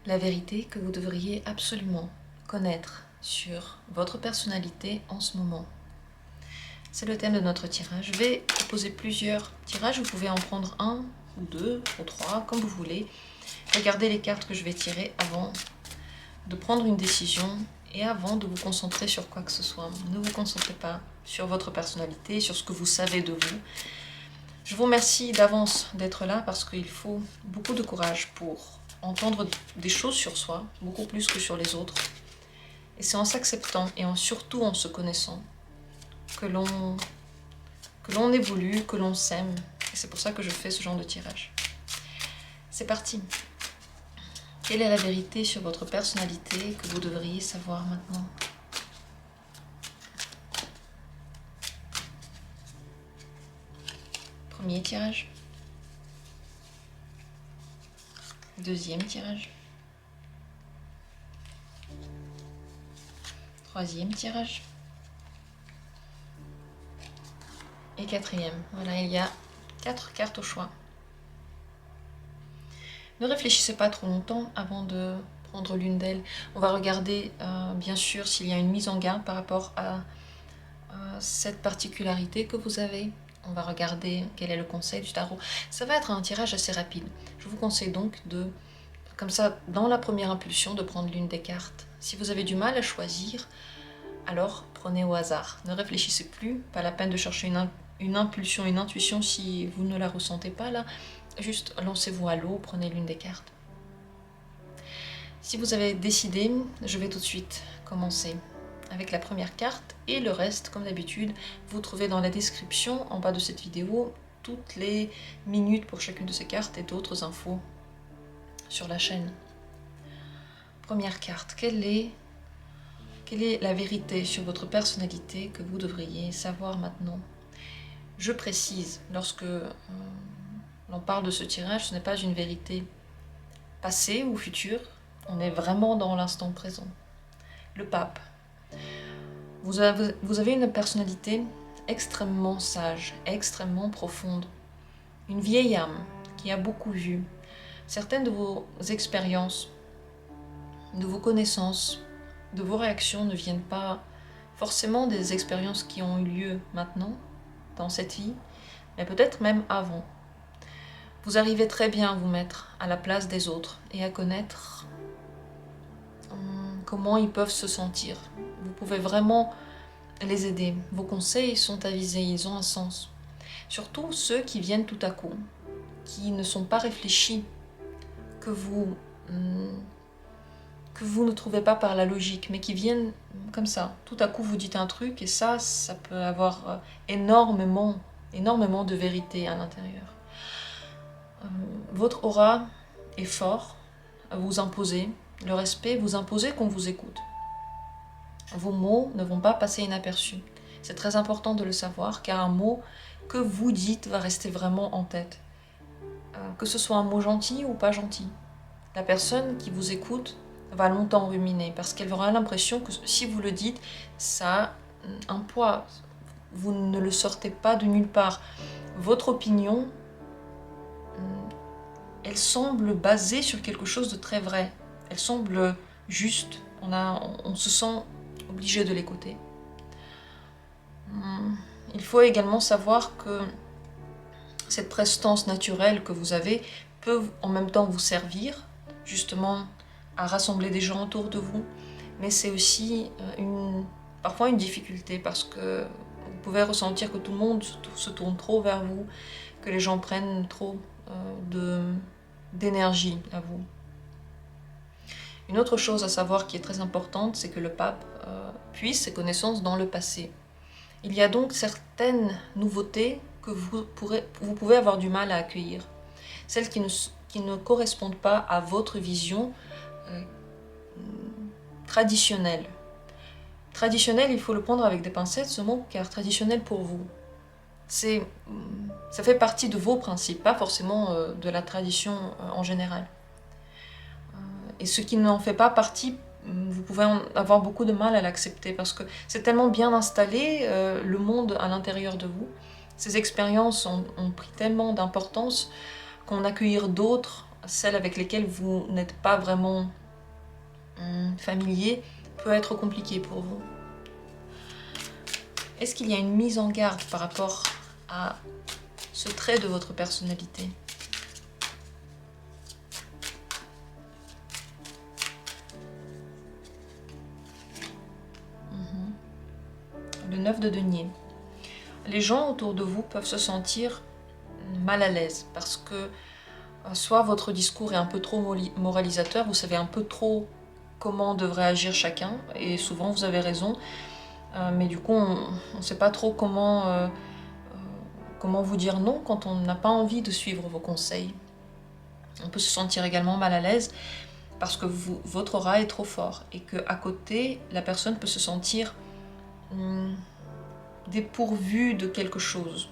la vérité que vous devriez absolument connaître sur votre personnalité en ce moment. C'est le thème de notre tirage. Je vais proposer plusieurs tirages. Vous pouvez en prendre un, ou deux, ou trois, comme vous voulez. Regardez les cartes que je vais tirer avant de prendre une décision et avant de vous concentrer sur quoi que ce soit. Ne vous concentrez pas sur votre personnalité, sur ce que vous savez de vous. Je vous remercie d'avance d'être là parce qu'il faut beaucoup de courage pour entendre des choses sur soi, beaucoup plus que sur les autres. Et c'est en s'acceptant et surtout en se connaissant que l'on évolue, que l'on s'aime. Et c'est pour ça que je fais ce genre de tirage. C'est parti. Quelle est la vérité sur votre personnalité que vous devriez savoir maintenant? Premier tirage. Deuxième tirage. Troisième tirage. Et quatrième. Voilà, il y a 4 cartes au choix. Ne réfléchissez pas trop longtemps avant de prendre l'une d'elles. On va regarder bien sûr s'il y a une mise en garde par rapport à cette particularité que vous avez. On va regarder quel est le conseil du tarot. Ça va être un tirage assez rapide. Je vous conseille donc de, comme ça, dans la première impulsion, de prendre l'une des cartes. Si vous avez du mal à choisir, alors prenez au hasard. Ne réfléchissez plus, pas la peine de chercher une impulsion, une intuition si vous ne la ressentez pas là. Juste lancez-vous à l'eau, prenez l'une des cartes. Si vous avez décidé, je vais tout de suite commencer avec la première carte et le reste, comme d'habitude, vous trouvez dans la description en bas de cette vidéo toutes les minutes pour chacune de ces cartes et d'autres infos sur la chaîne. Première carte, quelle est la vérité sur votre personnalité que vous devriez savoir maintenant? Je précise, lorsque l'on parle de ce tirage, ce n'est pas une vérité passée ou future, on est vraiment dans l'instant présent. Le pape. Vous avez une personnalité extrêmement sage, extrêmement profonde. Une vieille âme qui a beaucoup vu. Certaines de vos expériences, de vos connaissances, de vos réactions ne viennent pas forcément des expériences qui ont eu lieu maintenant, dans cette vie, mais peut-être même avant. Vous arrivez très bien à vous mettre à la place des autres et à connaître comment ils peuvent se sentir. Vous pouvez vraiment les aider. Vos conseils sont avisés, ils ont un sens. Surtout ceux qui viennent tout à coup, qui ne sont pas réfléchis, que vous ne trouvez pas par la logique, mais qui viennent comme ça. Tout à coup, vous dites un truc et ça peut avoir énormément de vérité à l'intérieur. Votre aura est fort, vous imposez le respect, vous imposez qu'on vous écoute. Vos mots ne vont pas passer inaperçus. C'est très important de le savoir, car un mot que vous dites va rester vraiment en tête. Que ce soit un mot gentil ou pas gentil. La personne qui vous écoute va longtemps ruminer, parce qu'elle aura l'impression que si vous le dites, ça a un poids. Vous ne le sortez pas de nulle part. Votre opinion, elle semble basée sur quelque chose de très vrai. Elle semble juste. On se sent obligé de l'écouter. Il faut également savoir que cette prestance naturelle que vous avez peut en même temps vous servir, justement, à rassembler des gens autour de vous, mais c'est aussi parfois une difficulté parce que vous pouvez ressentir que tout le monde se tourne trop vers vous, que les gens prennent trop d'énergie à vous. Une autre chose à savoir qui est très importante, c'est que le pape puise ses connaissances dans le passé. Il y a donc certaines nouveautés que vous pouvez avoir du mal à accueillir. Celles qui ne correspondent pas à votre vision traditionnelle. Traditionnel, il faut le prendre avec des pincettes, ce mot, car traditionnel pour vous, ça fait partie de vos principes, pas forcément de la tradition en général. Et ce qui n'en fait pas partie, vous pouvez avoir beaucoup de mal à l'accepter parce que c'est tellement bien installé, le monde à l'intérieur de vous. Ces expériences ont pris tellement d'importance qu'en accueillir d'autres celles avec lesquelles vous n'êtes pas vraiment familier, peut être compliqué pour vous. Est-ce qu'il y a une mise en garde par rapport à ce trait de votre personnalité? Le 9 de denier. Les gens autour de vous peuvent se sentir mal à l'aise parce que soit votre discours est un peu trop moralisateur, vous savez un peu trop comment devrait agir chacun, et souvent vous avez raison, mais du coup on ne sait pas trop comment vous dire non quand on n'a pas envie de suivre vos conseils. On peut se sentir également mal à l'aise parce que votre aura est trop fort et qu'à côté, la personne peut se sentir dépourvue de quelque chose,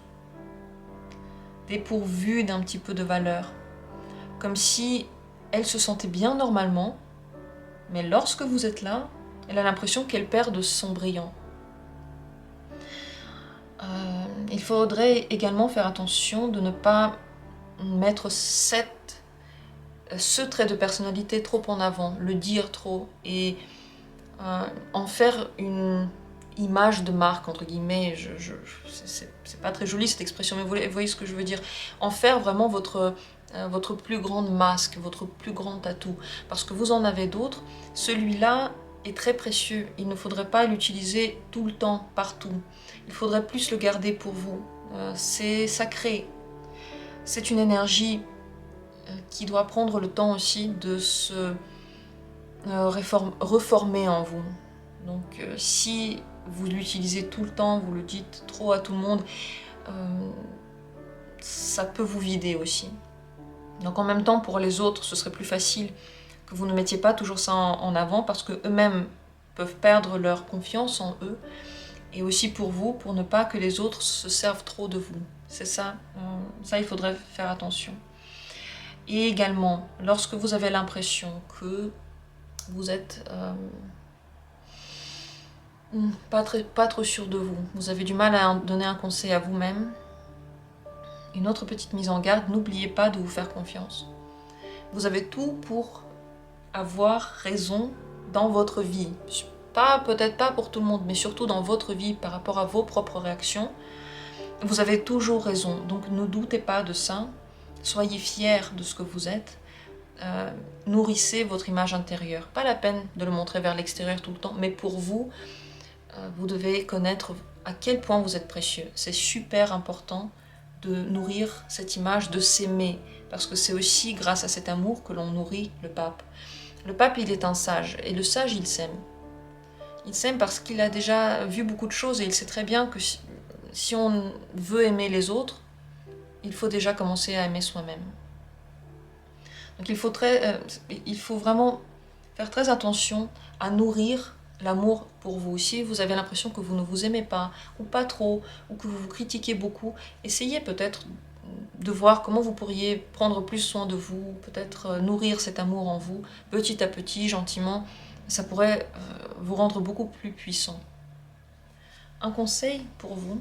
dépourvue d'un petit peu de valeur, comme si elle se sentait bien normalement, mais lorsque vous êtes là, elle a l'impression qu'elle perd de son brillant. Il faudrait également faire attention de ne pas mettre ce trait de personnalité trop en avant, le dire trop, et en faire une image de marque, entre guillemets. C'est pas très joli cette expression, mais vous voyez ce que je veux dire. En faire vraiment votre plus grande masque, votre plus grand atout, parce que vous en avez d'autres. Celui-là est très précieux, il ne faudrait pas l'utiliser tout le temps, partout. Il faudrait plus le garder pour vous. C'est sacré, c'est une énergie qui doit prendre le temps aussi de se reformer en vous. Donc si vous l'utilisez tout le temps, vous le dites trop à tout le monde, ça peut vous vider aussi. Donc en même temps, pour les autres, ce serait plus facile que vous ne mettiez pas toujours ça en avant, parce qu'eux-mêmes peuvent perdre leur confiance en eux, et aussi pour vous, pour ne pas que les autres se servent trop de vous. C'est ça, ça il faudrait faire attention. Et également, lorsque vous avez l'impression que vous êtes pas trop sûr de vous, vous avez du mal à donner un conseil à vous-même, une autre petite mise en garde, n'oubliez pas de vous faire confiance. Vous avez tout pour avoir raison dans votre vie. Peut-être pas pour tout le monde, mais surtout dans votre vie par rapport à vos propres réactions. Vous avez toujours raison, donc ne doutez pas de ça. Soyez fiers de ce que vous êtes. Nourrissez votre image intérieure. Pas la peine de le montrer vers l'extérieur tout le temps, mais pour vous, vous devez connaître à quel point vous êtes précieux. C'est super important de nourrir cette image, de s'aimer, parce que c'est aussi grâce à cet amour que l'on nourrit le pape. Le pape, il est un sage, et le sage, il s'aime. Il s'aime parce qu'il a déjà vu beaucoup de choses, et il sait très bien que si on veut aimer les autres, il faut déjà commencer à aimer soi-même. Donc il faut vraiment faire très attention à nourrir l'amour pour vous. Si vous avez l'impression que vous ne vous aimez pas, ou pas trop, ou que vous vous critiquez beaucoup, essayez peut-être de voir comment vous pourriez prendre plus soin de vous, peut-être nourrir cet amour en vous, petit à petit, gentiment. Ça pourrait vous rendre beaucoup plus puissant. Un conseil pour vous.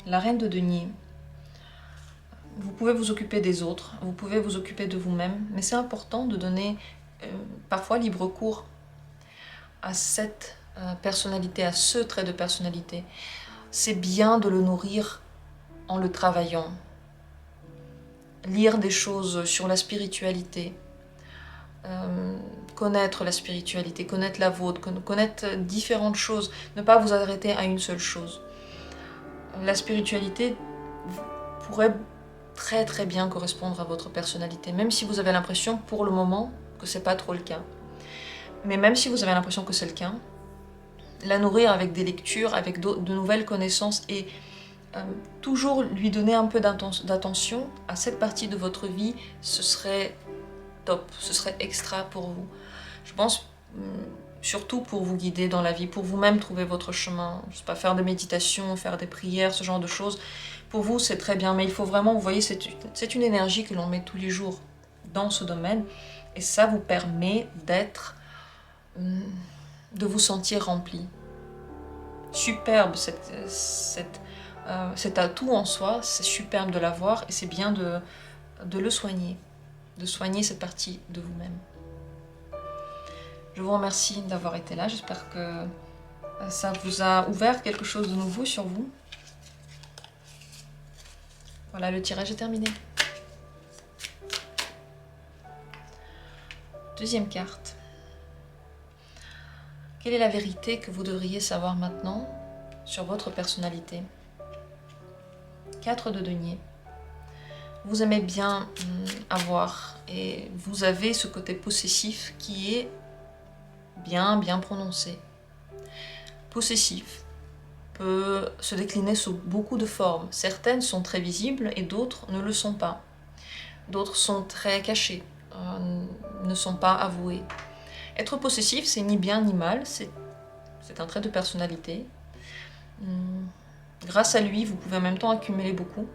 La reine de denier. Vous pouvez vous occuper des autres, vous pouvez vous occuper de vous-même, mais c'est important de donner parfois libre cours à cette personnalité, à ce trait de personnalité. C'est bien de le nourrir en le travaillant. Lire des choses sur la spiritualité, connaître la spiritualité, connaître la vôtre, connaître différentes choses, ne pas vous arrêter à une seule chose. La spiritualité pourrait très très bien correspondre à votre personnalité, même si vous avez l'impression pour le moment que c'est pas trop le cas. Mais même si vous avez l'impression que c'est le cas, la nourrir avec des lectures, avec de nouvelles connaissances, et toujours lui donner un peu d'attention à cette partie de votre vie, ce serait top, ce serait extra pour vous. Je pense surtout pour vous guider dans la vie, pour vous-même trouver votre chemin. Je sais pas, faire des méditations, faire des prières, ce genre de choses. Pour vous, c'est très bien, mais il faut vraiment, vous voyez, c'est une énergie que l'on met tous les jours dans ce domaine, et ça vous permet de vous sentir rempli. Superbe cette cet atout en soi, c'est superbe de l'avoir et c'est bien de le soigner, de soigner cette partie de vous-même. Je vous remercie d'avoir été là, j'espère que ça vous a ouvert quelque chose de nouveau sur vous. Voilà, le tirage est terminé. Deuxième carte. Quelle est la vérité que vous devriez savoir maintenant sur votre personnalité? 4 de denier. Vous aimez bien avoir et vous avez ce côté possessif qui est bien prononcé. Possessif peut se décliner sous beaucoup de formes. Certaines sont très visibles et d'autres ne le sont pas. D'autres sont très cachées, ne sont pas avouées. Être possessif, c'est ni bien ni mal, c'est un trait de personnalité. Grâce à lui, vous pouvez en même temps accumuler beaucoup,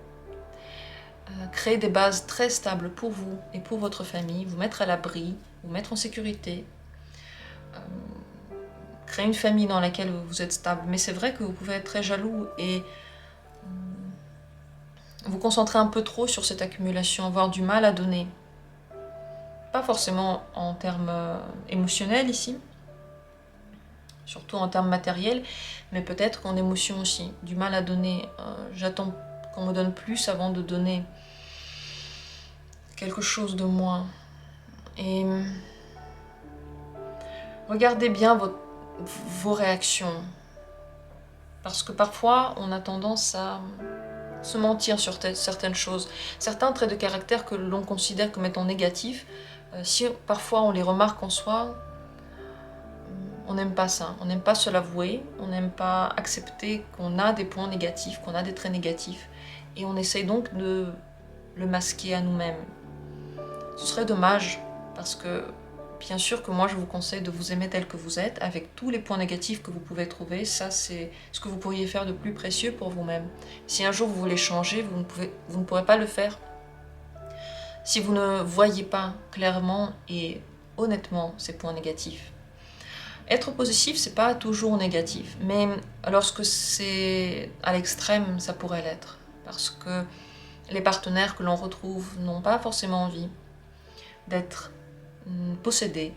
créer des bases très stables pour vous et pour votre famille, vous mettre à l'abri, vous mettre en sécurité, créer une famille dans laquelle vous êtes stable. Mais c'est vrai que vous pouvez être très jaloux et vous concentrer un peu trop sur cette accumulation, avoir du mal à donner. Pas forcément en termes émotionnels ici, surtout en termes matériels, mais peut-être qu'en émotion aussi. Du mal à donner. J'attends qu'on me donne plus avant de donner quelque chose de moins. Et regardez bien vos réactions. Parce que parfois, on a tendance à se mentir sur certaines choses. Certains traits de caractère que l'on considère comme étant négatifs, si parfois on les remarque en soi, on n'aime pas ça. On n'aime pas se l'avouer, on n'aime pas accepter qu'on a des points négatifs, qu'on a des traits négatifs. Et on essaye donc de le masquer à nous-mêmes. Ce serait dommage, parce que bien sûr que moi je vous conseille de vous aimer tel que vous êtes, avec tous les points négatifs que vous pouvez trouver. Ça, c'est ce que vous pourriez faire de plus précieux pour vous-même. Si un jour vous voulez changer, vous ne pourrez pas le faire si vous ne voyez pas clairement et honnêtement ces points négatifs. Être possessif, c'est pas toujours négatif, mais lorsque c'est à l'extrême, ça pourrait l'être. Parce que les partenaires que l'on retrouve n'ont pas forcément envie d'être possédés,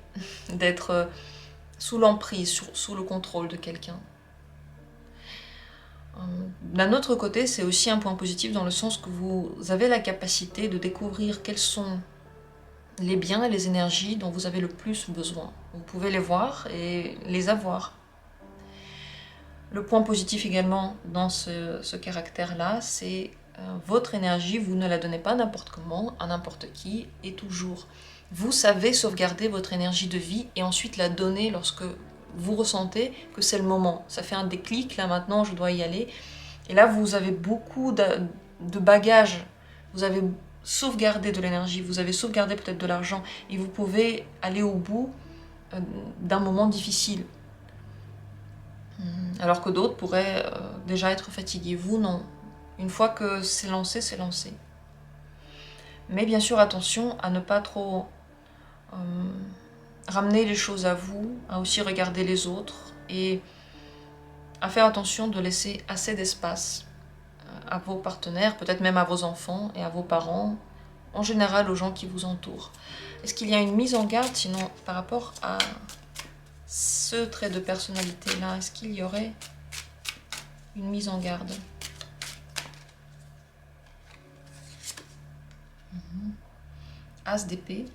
d'être sous l'emprise, sous le contrôle de quelqu'un. D'un autre côté, c'est aussi un point positif dans le sens que vous avez la capacité de découvrir quels sont les biens et les énergies dont vous avez le plus besoin. Vous pouvez les voir et les avoir. Le point positif également dans ce caractère-là, c'est votre énergie, vous ne la donnez pas n'importe comment, à n'importe qui, et toujours. Vous savez sauvegarder votre énergie de vie et ensuite la donner lorsque vous ressentez que c'est le moment. Ça fait un déclic, là maintenant je dois y aller. Et là vous avez beaucoup de bagages, vous avez sauvegardé de l'énergie, vous avez sauvegardé peut-être de l'argent, et vous pouvez aller au bout d'un moment difficile. Alors que d'autres pourraient déjà être fatigués. Vous, non. Une fois que c'est lancé, c'est lancé. Mais bien sûr, attention à ne pas trop ramener les choses à vous, à aussi regarder les autres, et à faire attention de laisser assez d'espace à vos partenaires, peut-être même à vos enfants et à vos parents, en général aux gens qui vous entourent. Est-ce qu'il y a une mise en garde, sinon, par rapport à ce trait de personnalité-là? Est-ce qu'il y aurait une mise en garde? As d'épée.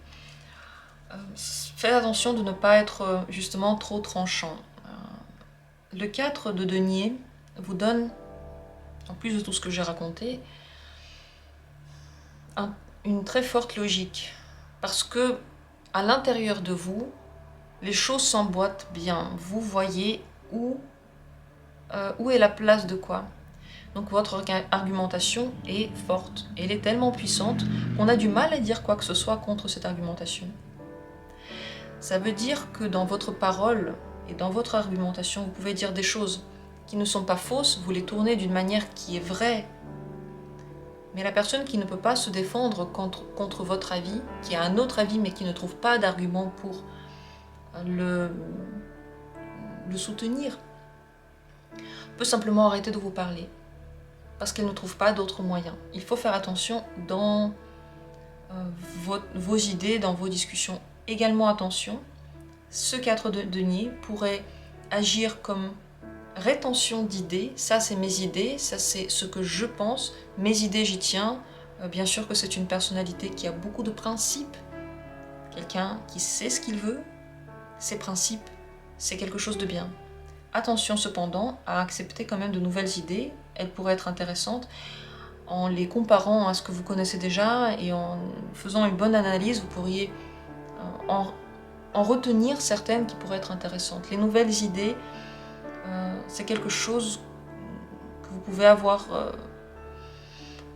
Faites attention de ne pas être justement trop tranchant. Le 4 de denier vous donne, en plus de tout ce que j'ai raconté, une très forte logique. Parce que à l'intérieur de vous, les choses s'emboîtent bien. Vous voyez où est la place de quoi. Donc votre argumentation est forte. Elle est tellement puissante qu'on a du mal à dire quoi que ce soit contre cette argumentation. Ça veut dire que dans votre parole et dans votre argumentation, vous pouvez dire des choses qui ne sont pas fausses, vous les tournez d'une manière qui est vraie. Mais la personne qui ne peut pas se défendre contre votre avis, qui a un autre avis mais qui ne trouve pas d'argument pour le soutenir, peut simplement arrêter de vous parler. parce qu'elle ne trouve pas d'autres moyens. Il faut faire attention dans vos idées, dans vos discussions. Également attention, ce 4 de denier pourrait agir comme rétention d'idées. Ça c'est mes idées, ça c'est ce que je pense, mes idées j'y tiens. Bien sûr que c'est une personnalité qui a beaucoup de principes, quelqu'un qui sait ce qu'il veut, ses principes, c'est quelque chose de bien. Attention cependant à accepter quand même de nouvelles idées, elles pourraient être intéressantes. En les comparant à ce que vous connaissez déjà et en faisant une bonne analyse, vous pourriez en retenir certaines qui pourraient être intéressantes. Les nouvelles idées, c'est quelque chose que vous pouvez avoir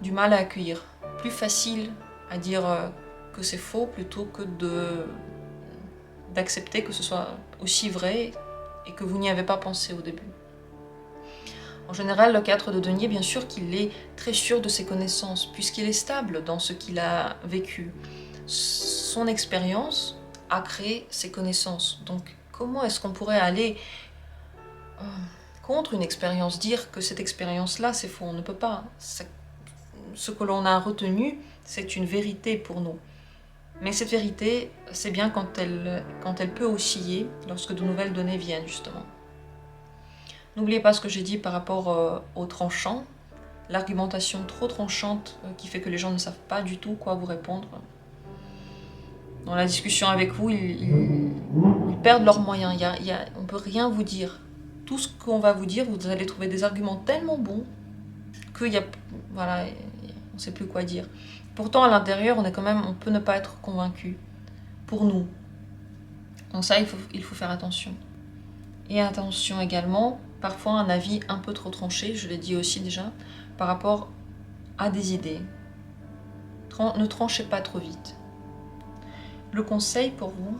du mal à accueillir. Plus facile à dire que c'est faux plutôt que d'accepter que ce soit aussi vrai et que vous n'y avez pas pensé au début. En général, le 4 de denier, bien sûr qu'il est très sûr de ses connaissances, puisqu'il est stable dans ce qu'il a vécu. Son expérience a créé ses connaissances. Donc, comment est-ce qu'on pourrait aller contre une expérience, dire que cette expérience-là, c'est faux? On ne peut pas. Ce que l'on a retenu, c'est une vérité pour nous. Mais cette vérité, c'est bien quand elle peut osciller, lorsque de nouvelles données viennent, justement. N'oubliez pas ce que j'ai dit par rapport au tranchant, l'argumentation trop tranchante qui fait que les gens ne savent pas du tout quoi vous répondre. Dans la discussion avec vous, ils perdent leurs moyens, on ne peut rien vous dire. Tout ce qu'on va vous dire, vous allez trouver des arguments tellement bons qu'il y a, voilà, on ne sait plus quoi dire. Pourtant, à l'intérieur, on peut ne pas être convaincu, pour nous. Donc ça, il faut faire attention. Et attention également, parfois un avis un peu trop tranché, je l'ai dit aussi déjà, par rapport à des idées. Ne tranchez pas trop vite. Le conseil pour vous,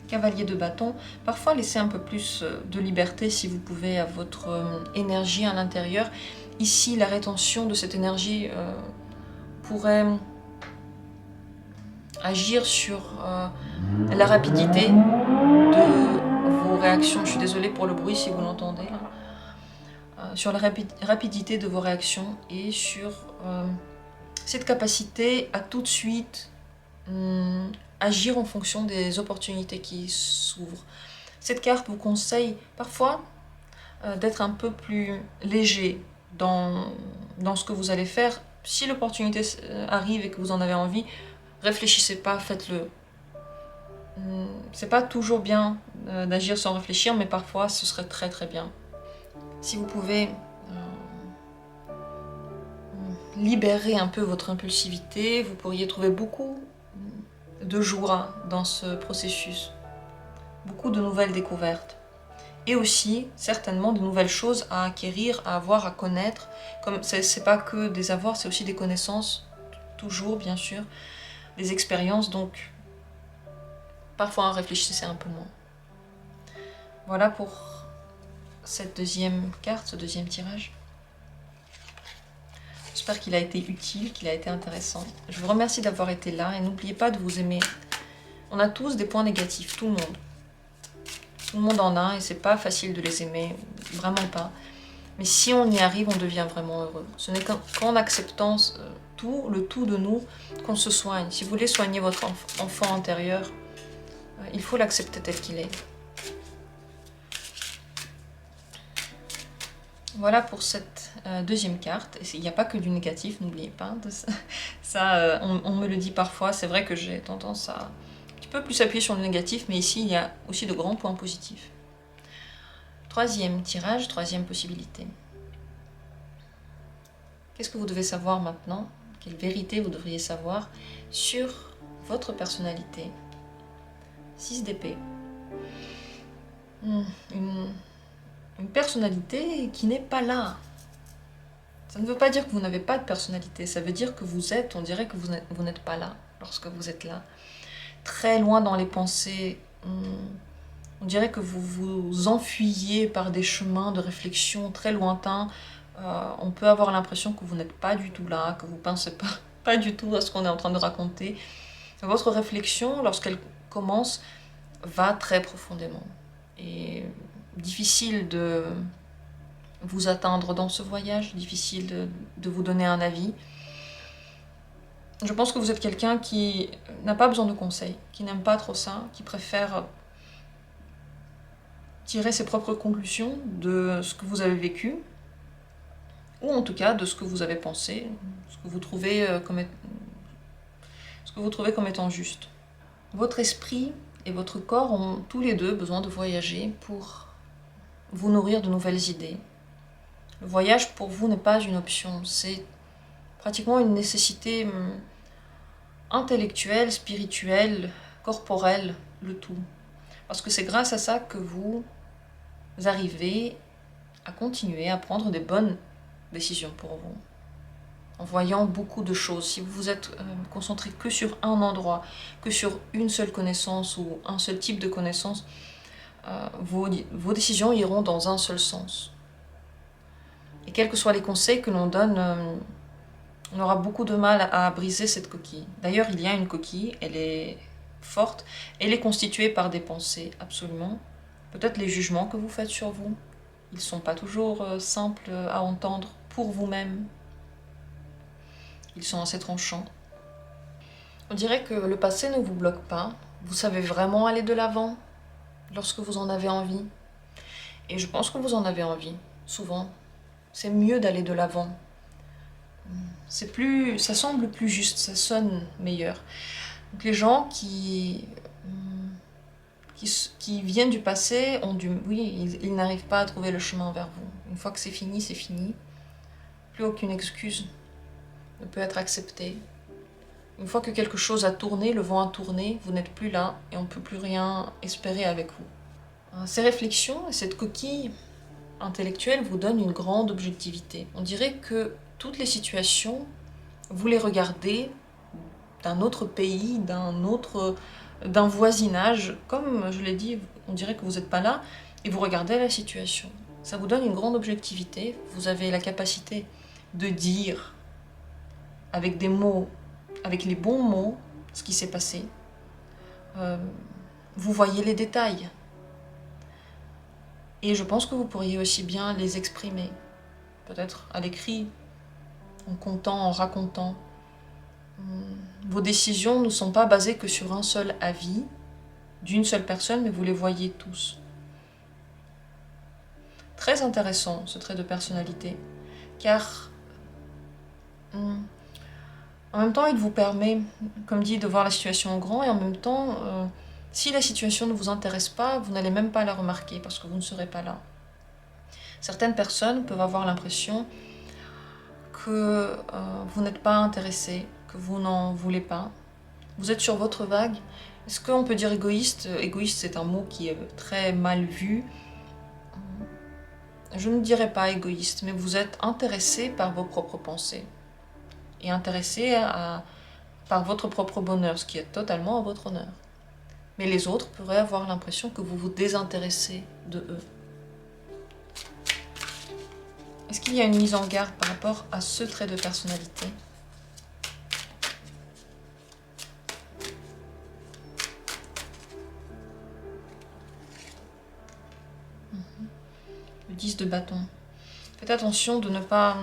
cavalier de bâton, parfois laissez un peu plus de liberté si vous pouvez à votre énergie à l'intérieur. Ici, la rétention de cette énergie pourrait agir sur la rapidité de vos réactions. Je suis désolée pour le bruit si vous l'entendez. Sur la rapidité de vos réactions et sur cette capacité à tout de suite agir en fonction des opportunités qui s'ouvrent. Cette carte vous conseille parfois d'être un peu plus léger dans ce que vous allez faire. Si l'opportunité arrive et que vous en avez envie, réfléchissez pas, faites-le. C'est pas toujours bien d'agir sans réfléchir, mais parfois ce serait très très bien. Si vous pouvez libérer un peu votre impulsivité, vous pourriez trouver beaucoup de joie dans ce processus, beaucoup de nouvelles découvertes. Et aussi, certainement, de nouvelles choses à acquérir, à avoir, à connaître. Comme c'est pas que des avoirs, c'est aussi des connaissances, toujours bien sûr, des expériences, donc parfois réfléchissez un peu moins. Voilà pour cette deuxième carte, ce deuxième tirage. J'espère qu'il a été utile, qu'il a été intéressant. Je vous remercie d'avoir été là et n'oubliez pas de vous aimer. On a tous des points négatifs, tout le monde. Tout le monde en a et c'est pas facile de les aimer, vraiment pas. Mais si on y arrive, on devient vraiment heureux. Ce n'est qu'en acceptant le tout de nous qu'on se soigne. Si vous voulez soigner votre enfant intérieur, il faut l'accepter tel qu'il est. Voilà pour cette deuxième carte. Il n'y a pas que du négatif, n'oubliez pas. Ça, on me le dit parfois. C'est vrai que j'ai tendance à un petit peu plus appuyer sur le négatif, mais ici, il y a aussi de grands points positifs. Troisième tirage, troisième possibilité. Qu'est-ce que vous devez savoir maintenant? Quelle vérité vous devriez savoir sur votre personnalité? 6 d'épée. Une personnalité qui n'est pas là. Ça ne veut pas dire que vous n'avez pas de personnalité, ça veut dire que vous êtes, on dirait que vous n'êtes pas là, lorsque vous êtes là. Très loin dans les pensées, on dirait que vous vous enfuyez par des chemins de réflexion très lointains. On peut avoir l'impression que vous n'êtes pas du tout là, que vous ne pensez pas du tout à ce qu'on est en train de raconter. Votre réflexion, lorsqu'elle commence, va très profondément. Et difficile de vous atteindre dans ce voyage, difficile de vous donner un avis. Je pense que vous êtes quelqu'un qui n'a pas besoin de conseils, qui n'aime pas trop ça, qui préfère tirer ses propres conclusions de ce que vous avez vécu, ou en tout cas de ce que vous avez pensé, ce que vous trouvez comme étant juste. Votre esprit et votre corps ont tous les deux besoin de voyager pour vous nourrir de nouvelles idées. Le voyage pour vous n'est pas une option, c'est pratiquement une nécessité intellectuelle, spirituelle, corporelle, le tout. Parce que c'est grâce à ça que vous arrivez à continuer à prendre des bonnes décisions pour vous. En voyant beaucoup de choses, si vous vous êtes concentré que sur un endroit, que sur une seule connaissance ou un seul type de connaissance, vos décisions iront dans un seul sens. Et quels que soient les conseils que l'on donne, on aura beaucoup de mal à briser cette coquille. D'ailleurs, il y a une coquille, elle est forte, elle est constituée par des pensées, absolument. Peut-être les jugements que vous faites sur vous, ils ne sont pas toujours simples à entendre pour vous-même. Ils sont assez tranchants. On dirait que le passé ne vous bloque pas. Vous savez vraiment aller de l'avant lorsque vous en avez envie. Et je pense que vous en avez envie, souvent. C'est mieux d'aller de l'avant. Ça semble plus juste, ça sonne meilleur. Donc les gens qui viennent du passé ils n'arrivent pas à trouver le chemin vers vous. Une fois que c'est fini, c'est fini. Plus aucune excuse ne peut être acceptée. Une fois que quelque chose a tourné, le vent a tourné, vous n'êtes plus là et on ne peut plus rien espérer avec vous. Ces réflexions et cette coquille intellectuelle vous donnent une grande objectivité. On dirait que toutes les situations, vous les regardez d'un autre pays, d'un voisinage. Comme je l'ai dit, on dirait que vous n'êtes pas là et vous regardez la situation. Ça vous donne une grande objectivité. Vous avez la capacité de dire avec des mots, avec les bons mots, ce qui s'est passé. Vous voyez les détails. Et je pense que vous pourriez aussi bien les exprimer. Peut-être à l'écrit, en contant, en racontant. Vos décisions ne sont pas basées que sur un seul avis, d'une seule personne, mais vous les voyez tous. Très intéressant ce trait de personnalité, car en même temps il vous permet, comme dit, de voir la situation en grand, et en même temps, si la situation ne vous intéresse pas, vous n'allez même pas la remarquer, parce que vous ne serez pas là. Certaines personnes peuvent avoir l'impression que vous n'êtes pas intéressé, que vous n'en voulez pas. Vous êtes sur votre vague. Est-ce qu'on peut dire égoïste? Égoïste, c'est un mot qui est très mal vu. Je ne dirais pas égoïste, mais vous êtes intéressé par vos propres pensées. Et intéressé par votre propre bonheur, ce qui est totalement à votre honneur. Mais les autres pourraient avoir l'impression que vous vous désintéressez de eux. Est-ce qu'il y a une mise en garde par rapport à ce trait de personnalité? Le 10 de bâton. Faites attention de ne pas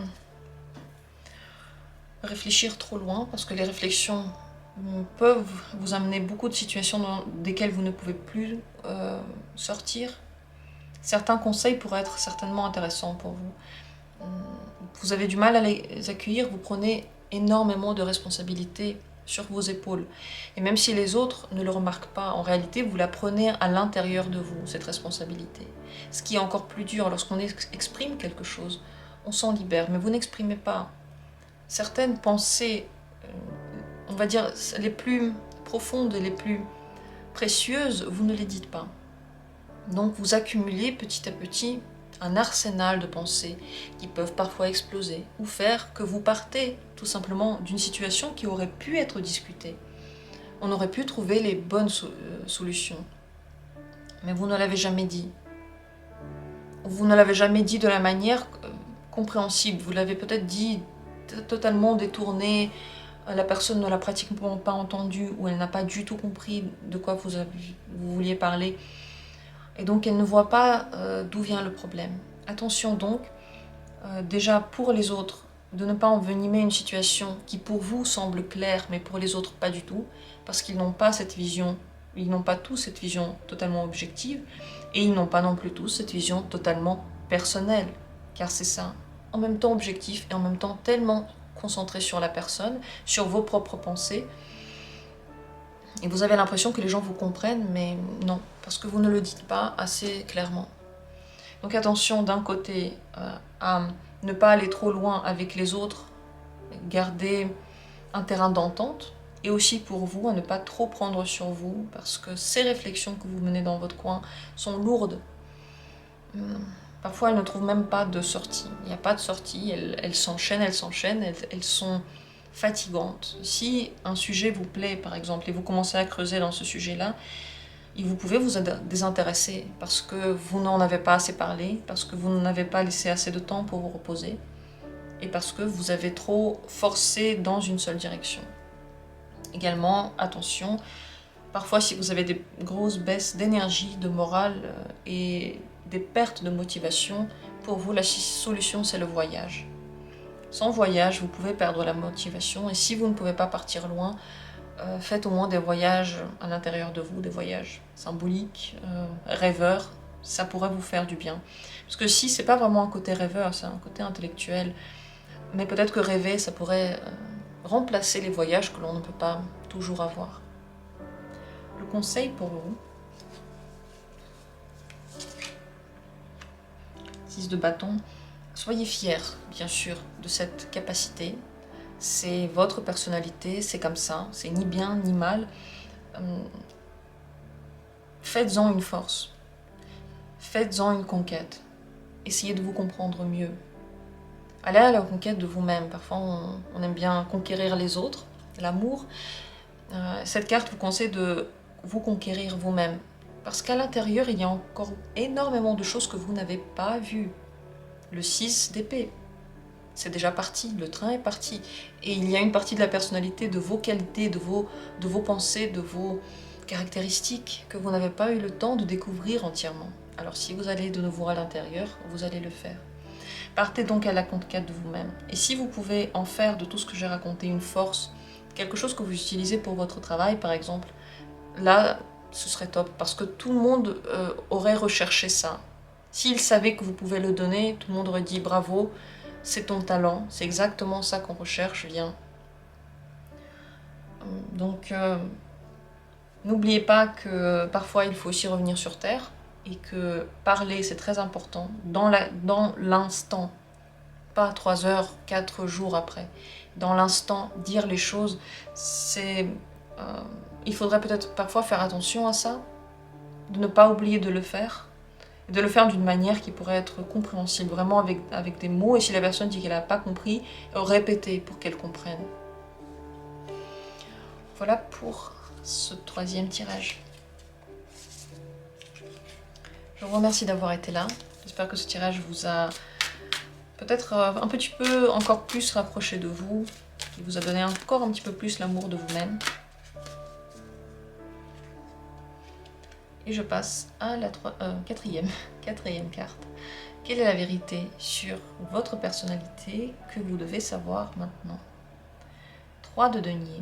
réfléchir trop loin, parce que les réflexions peuvent vous amener beaucoup de situations desquelles vous ne pouvez plus sortir. Certains conseils pourraient être certainement intéressants pour vous. Vous avez du mal à les accueillir, vous prenez énormément de responsabilités sur vos épaules. Et même si les autres ne le remarquent pas, en réalité, vous la prenez à l'intérieur de vous, cette responsabilité. Ce qui est encore plus dur, lorsqu'on exprime quelque chose, on s'en libère, mais vous n'exprimez pas. Certaines pensées, on va dire les plus profondes et les plus précieuses, vous ne les dites pas. Donc vous accumulez petit à petit un arsenal de pensées qui peuvent parfois exploser ou faire que vous partez tout simplement d'une situation qui aurait pu être discutée. On aurait pu trouver les bonnes solutions. Mais vous ne l'avez jamais dit. Vous ne l'avez jamais dit de la manière compréhensible. Vous l'avez peut-être dit totalement détourné. La personne ne l'a pratiquement pas entendu ou elle n'a pas du tout compris de quoi vous vouliez parler. Et donc elle ne voit pas d'où vient le problème. Attention donc, déjà pour les autres, de ne pas envenimer une situation qui pour vous semble claire, mais pour les autres pas du tout, parce qu'ils n'ont pas cette vision, ils n'ont pas tous cette vision totalement objective, et ils n'ont pas non plus tous cette vision totalement personnelle, car c'est ça, en même temps objectif et en même temps tellement concentré sur la personne, sur vos propres pensées, et vous avez l'impression que les gens vous comprennent, mais non, parce que vous ne le dites pas assez clairement. Donc attention d'un côté à ne pas aller trop loin avec les autres, garder un terrain d'entente, et aussi pour vous à ne pas trop prendre sur vous, parce que ces réflexions que vous menez dans votre coin sont lourdes. Parfois elles ne trouvent même pas de sortie, il n'y a pas de sortie, elles s'enchaînent, elles sont fatigantes. Si un sujet vous plaît par exemple, et vous commencez à creuser dans ce sujet-là, vous pouvez vous désintéresser parce que vous n'en avez pas assez parlé, parce que vous n'avez pas laissé assez de temps pour vous reposer et parce que vous avez trop forcé dans une seule direction. Également, attention, parfois si vous avez des grosses baisses d'énergie, de morale et des pertes de motivation, pour vous la solution c'est le voyage. Sans voyage, vous pouvez perdre la motivation et si vous ne pouvez pas partir loin, faites au moins des voyages à l'intérieur de vous, des voyages symboliques, rêveurs, ça pourrait vous faire du bien. Parce que si c'est pas vraiment un côté rêveur, c'est un côté intellectuel, mais peut-être que rêver, ça pourrait remplacer les voyages que l'on ne peut pas toujours avoir. Le conseil pour vous, 6 de bâton, soyez fiers, bien sûr, de cette capacité. C'est votre personnalité, c'est comme ça, c'est ni bien ni mal. Faites-en une force, faites-en une conquête, essayez de vous comprendre mieux. Allez à la conquête de vous-même, parfois on aime bien conquérir les autres, l'amour. Cette carte vous conseille de vous conquérir vous-même, parce qu'à l'intérieur il y a encore énormément de choses que vous n'avez pas vues. Le 6 d'épée. C'est déjà parti, le train est parti. Et il y a une partie de la personnalité, de vos qualités, de vos pensées, de vos caractéristiques que vous n'avez pas eu le temps de découvrir entièrement. Alors si vous allez de nouveau à l'intérieur, vous allez le faire. Partez donc à la conquête de vous-même. Et si vous pouvez en faire de tout ce que j'ai raconté une force, quelque chose que vous utilisez pour votre travail par exemple, là ce serait top parce que tout le monde aurait recherché ça. S'il savait que vous pouvez le donner, tout le monde aurait dit bravo, c'est ton talent, c'est exactement ça qu'on recherche, viens. Donc, n'oubliez pas que parfois il faut aussi revenir sur Terre et que parler c'est très important dans l'instant, pas 3 heures, 4 jours après. Dans l'instant, dire les choses, c'est... il faudrait peut-être parfois faire attention à ça, de ne pas oublier de le faire. De le faire d'une manière qui pourrait être compréhensible, vraiment avec des mots, et si la personne dit qu'elle n'a pas compris, répéter pour qu'elle comprenne. Voilà pour ce 3e tirage. Je vous remercie d'avoir été là, j'espère que ce tirage vous a peut-être un petit peu encore plus rapproché de vous, qui vous a donné encore un petit peu plus l'amour de vous-même. Et je passe à la quatrième carte. Quelle est la vérité sur votre personnalité que vous devez savoir maintenant? 3 de denier.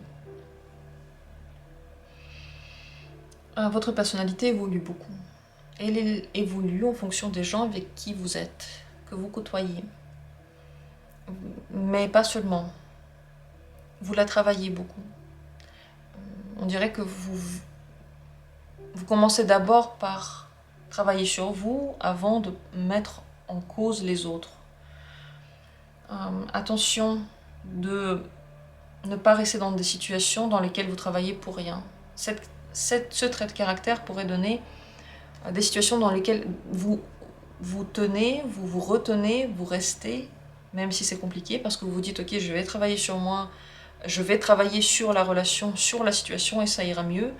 Votre personnalité évolue beaucoup. Elle évolue en fonction des gens avec qui vous êtes, que vous côtoyez. Mais pas seulement. Vous la travaillez beaucoup. On dirait que vous commencez d'abord par travailler sur vous avant de mettre en cause les autres. Attention de ne pas rester dans des situations dans lesquelles vous travaillez pour rien. Ce trait de caractère pourrait donner des situations dans lesquelles vous tenez, vous retenez, vous restez, même si c'est compliqué, parce que vous vous dites « Ok, je vais travailler sur moi, je vais travailler sur la relation, sur la situation et ça ira mieux ».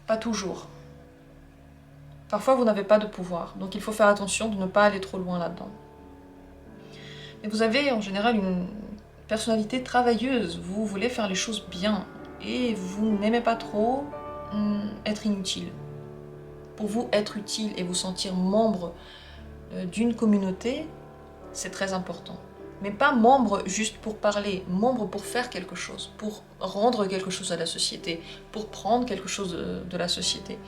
Pas toujours. Parfois, vous n'avez pas de pouvoir, donc il faut faire attention de ne pas aller trop loin là-dedans. Et vous avez en général une personnalité travailleuse, vous voulez faire les choses bien, et vous n'aimez pas trop être inutile. Pour vous, être utile et vous sentir membre d'une communauté, c'est très important. Mais pas membre juste pour parler, membre pour faire quelque chose, pour rendre quelque chose à la société, pour prendre quelque chose de la société.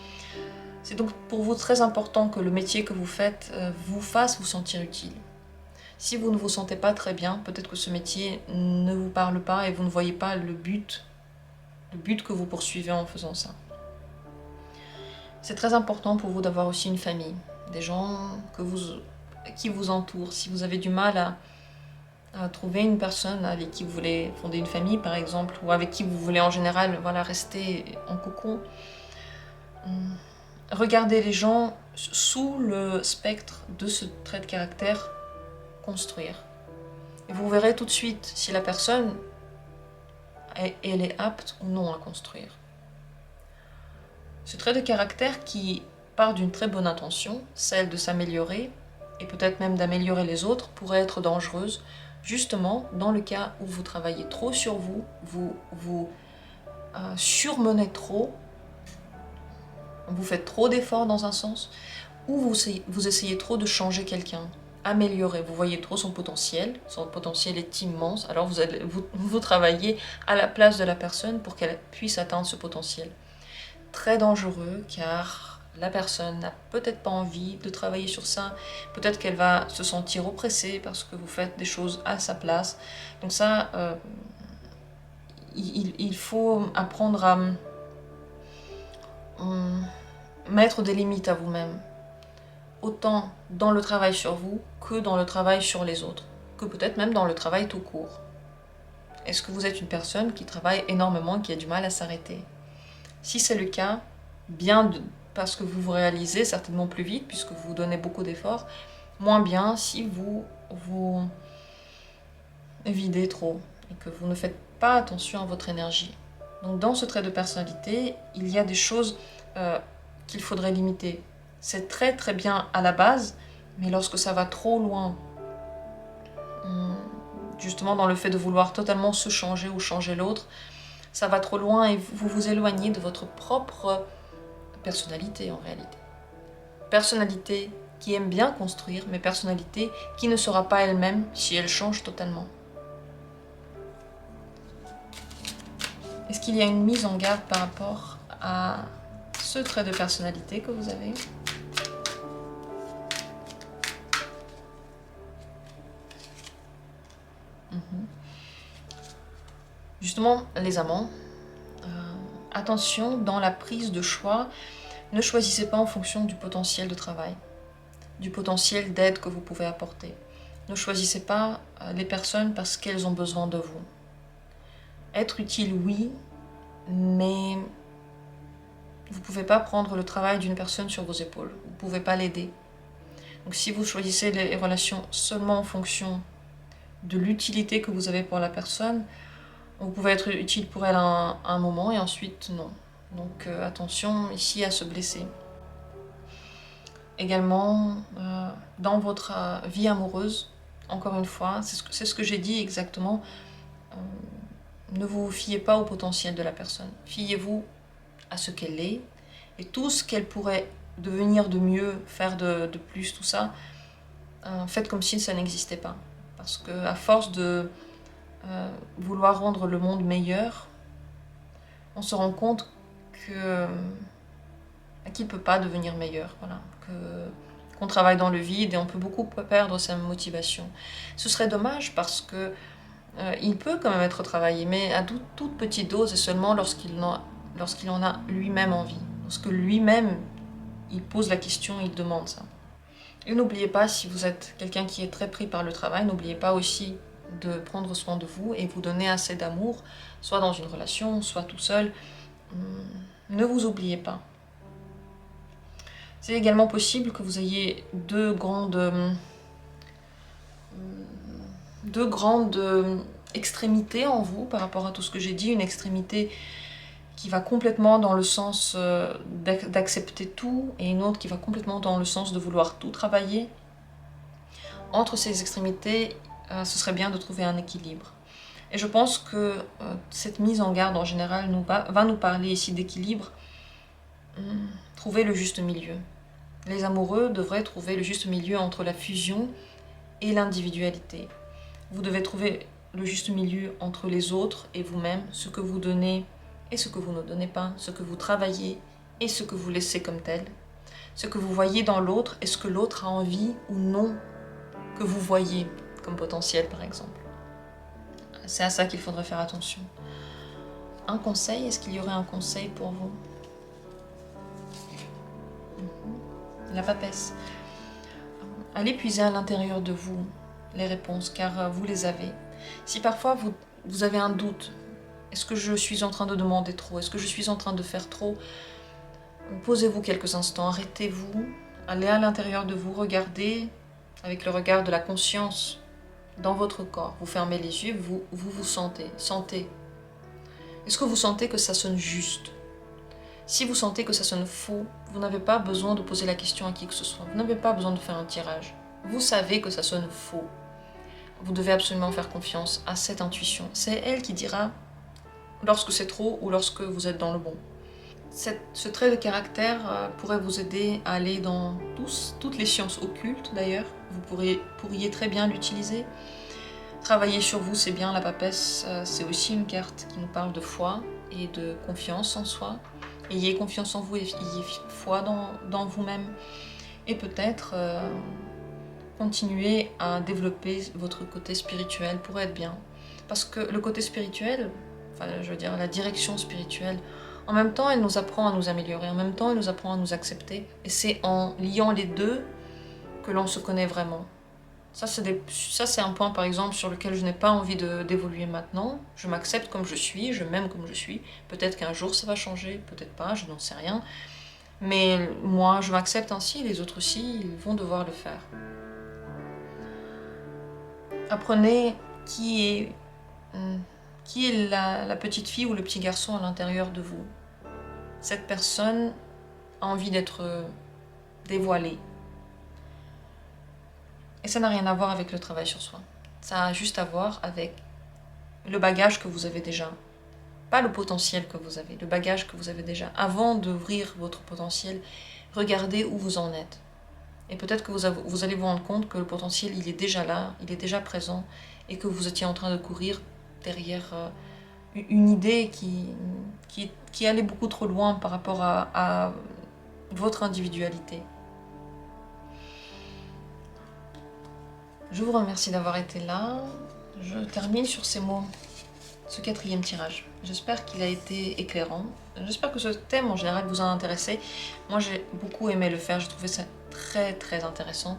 C'est donc pour vous très important que le métier que vous faites vous fasse vous sentir utile. Si vous ne vous sentez pas très bien, peut-être que ce métier ne vous parle pas et vous ne voyez pas le but que vous poursuivez en faisant ça. C'est très important pour vous d'avoir aussi une famille, des gens qui vous entourent. Si vous avez du mal à trouver une personne avec qui vous voulez fonder une famille, par exemple, ou avec qui vous voulez en général rester en cocon, regardez les gens sous le spectre de ce trait de caractère construire. Et vous verrez tout de suite si la personne elle est apte ou non à construire. Ce trait de caractère qui part d'une très bonne intention, celle de s'améliorer, et peut-être même d'améliorer les autres, pourrait être dangereuse, justement dans le cas où vous travaillez trop sur vous, vous surmenez trop, vous faites trop d'efforts dans un sens, ou vous essayez trop de changer quelqu'un, améliorer, vous voyez trop son potentiel est immense, alors vous travaillez à la place de la personne pour qu'elle puisse atteindre ce potentiel. Très dangereux, car la personne n'a peut-être pas envie de travailler sur ça, peut-être qu'elle va se sentir oppressée parce que vous faites des choses à sa place. Donc ça, il faut apprendre à mettre des limites à vous-même, autant dans le travail sur vous que dans le travail sur les autres, que peut-être même dans le travail tout court. Est-ce que vous êtes une personne qui travaille énormément, qui a du mal à s'arrêter? Si c'est le cas, parce que vous vous réalisez certainement plus vite, puisque vous donnez beaucoup d'efforts, moins bien si vous vous videz trop et que vous ne faites pas attention à votre énergie. Donc dans ce trait de personnalité, il y a des choses qu'il faudrait limiter. C'est très très bien à la base, mais lorsque ça va trop loin, justement dans le fait de vouloir totalement se changer ou changer l'autre, ça va trop loin et vous vous éloignez de votre propre personnalité en réalité. Personnalité qui aime bien construire, mais personnalité qui ne sera pas elle-même si elle change totalement. Est-ce qu'il y a une mise en garde par rapport à ce trait de personnalité que vous avez ? Justement, les amants, attention, dans la prise de choix, ne choisissez pas en fonction du potentiel de travail, du potentiel d'aide que vous pouvez apporter. Ne choisissez pas les personnes parce qu'elles ont besoin de vous. Être utile, oui, mais vous ne pouvez pas prendre le travail d'une personne sur vos épaules. Vous ne pouvez pas l'aider. Donc si vous choisissez les relations seulement en fonction de l'utilité que vous avez pour la personne, vous pouvez être utile pour elle à un moment et ensuite non. Donc attention ici à se blesser. Également, dans votre vie amoureuse, encore une fois, c'est ce que j'ai dit exactement, ne vous fiez pas au potentiel de la personne. Fiez-vous à ce qu'elle est et tout ce qu'elle pourrait devenir de mieux, faire de plus, tout ça, faites comme si ça n'existait pas. Parce qu'à force de vouloir rendre le monde meilleur, on se rend compte qu'il ne peut pas devenir meilleur. Voilà. Qu'on travaille dans le vide et on peut beaucoup perdre sa motivation. Ce serait dommage parce que il peut quand même être travaillé, mais à toute petite dose et seulement lorsqu'il en a lui-même envie. Lorsque lui-même, il pose la question, il demande ça. Et n'oubliez pas, si vous êtes quelqu'un qui est très pris par le travail, n'oubliez pas aussi de prendre soin de vous et vous donner assez d'amour, soit dans une relation, soit tout seul. Ne vous oubliez pas. C'est également possible que vous ayez deux grandes extrémités en vous par rapport à tout ce que j'ai dit. Une extrémité qui va complètement dans le sens d'accepter tout et une autre qui va complètement dans le sens de vouloir tout travailler. Entre ces extrémités, ce serait bien de trouver un équilibre. Et je pense que cette mise en garde en général va nous parler ici d'équilibre trouver le juste milieu. Les amoureux devraient trouver le juste milieu entre la fusion et l'individualité. Vous devez trouver le juste milieu entre les autres et vous-même, ce que vous donnez et ce que vous ne donnez pas, ce que vous travaillez et ce que vous laissez comme tel, ce que vous voyez dans l'autre et ce que l'autre a envie ou non que vous voyez comme potentiel, par exemple. C'est à ça qu'il faudrait faire attention. Un conseil, est-ce qu'il y aurait un conseil pour vous? La papesse. Allez puiser à l'intérieur de vous les réponses, car vous les avez. Si parfois vous avez un doute, est-ce que je suis en train de demander trop? Est-ce que je suis en train de faire trop? Posez-vous quelques instants, arrêtez-vous, allez à l'intérieur de vous, regardez avec le regard de la conscience dans votre corps. Vous fermez les yeux, vous sentez. Sentez. Est-ce que vous sentez que ça sonne juste? Si vous sentez que ça sonne faux, vous n'avez pas besoin de poser la question à qui que ce soit. Vous n'avez pas besoin de faire un tirage. Vous savez que ça sonne faux. Vous devez absolument faire confiance à cette intuition. C'est elle qui dira lorsque c'est trop ou lorsque vous êtes dans le bon. Ce trait de caractère pourrait vous aider à aller dans toutes les sciences occultes d'ailleurs. Vous pourriez très bien l'utiliser. Travailler sur vous, c'est bien. La papesse, c'est aussi une carte qui nous parle de foi et de confiance en soi. Ayez confiance en vous et ayez foi dans vous-même. Et peut-être continuer à développer votre côté spirituel pour être bien. Parce que le côté spirituel, enfin je veux dire la direction spirituelle, en même temps elle nous apprend à nous améliorer, en même temps elle nous apprend à nous accepter. Et c'est en liant les deux que l'on se connaît vraiment. Ça c'est un point par exemple sur lequel je n'ai pas envie d'évoluer maintenant. Je m'accepte comme je suis, je m'aime comme je suis. Peut-être qu'un jour ça va changer, peut-être pas, je n'en sais rien. Mais moi je m'accepte ainsi, les autres aussi, ils vont devoir le faire. Apprenez qui est la petite fille ou le petit garçon à l'intérieur de vous. Cette personne a envie d'être dévoilée. Et ça n'a rien à voir avec le travail sur soi. Ça a juste à voir avec le bagage que vous avez déjà. Pas le potentiel que vous avez, le bagage que vous avez déjà. Avant d'ouvrir votre potentiel, regardez où vous en êtes. Et peut-être que vous allez vous rendre compte que le potentiel, il est déjà là, il est déjà présent, et que vous étiez en train de courir derrière une idée qui allait beaucoup trop loin par rapport à votre individualité. Je vous remercie d'avoir été là. Je termine sur ces mots, ce 4e tirage. J'espère qu'il a été éclairant. J'espère que ce thème en général vous a intéressé. Moi j'ai beaucoup aimé le faire, j'ai trouvé ça très très intéressant.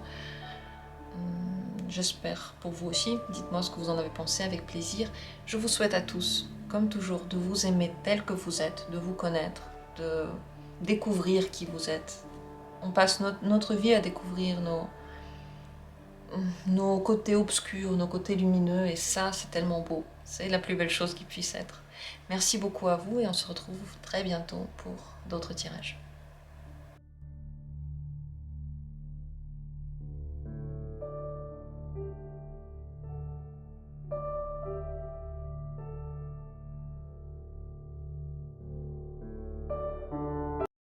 J'espère pour vous aussi. Dites-moi ce que vous en avez pensé avec plaisir. Je vous souhaite à tous, comme toujours, de vous aimer tel que vous êtes, de vous connaître, de découvrir qui vous êtes. On passe notre vie à découvrir nos côtés obscurs, nos côtés lumineux, et ça, c'est tellement beau. C'est la plus belle chose qui puisse être. Merci beaucoup à vous et on se retrouve très bientôt pour d'autres tirages.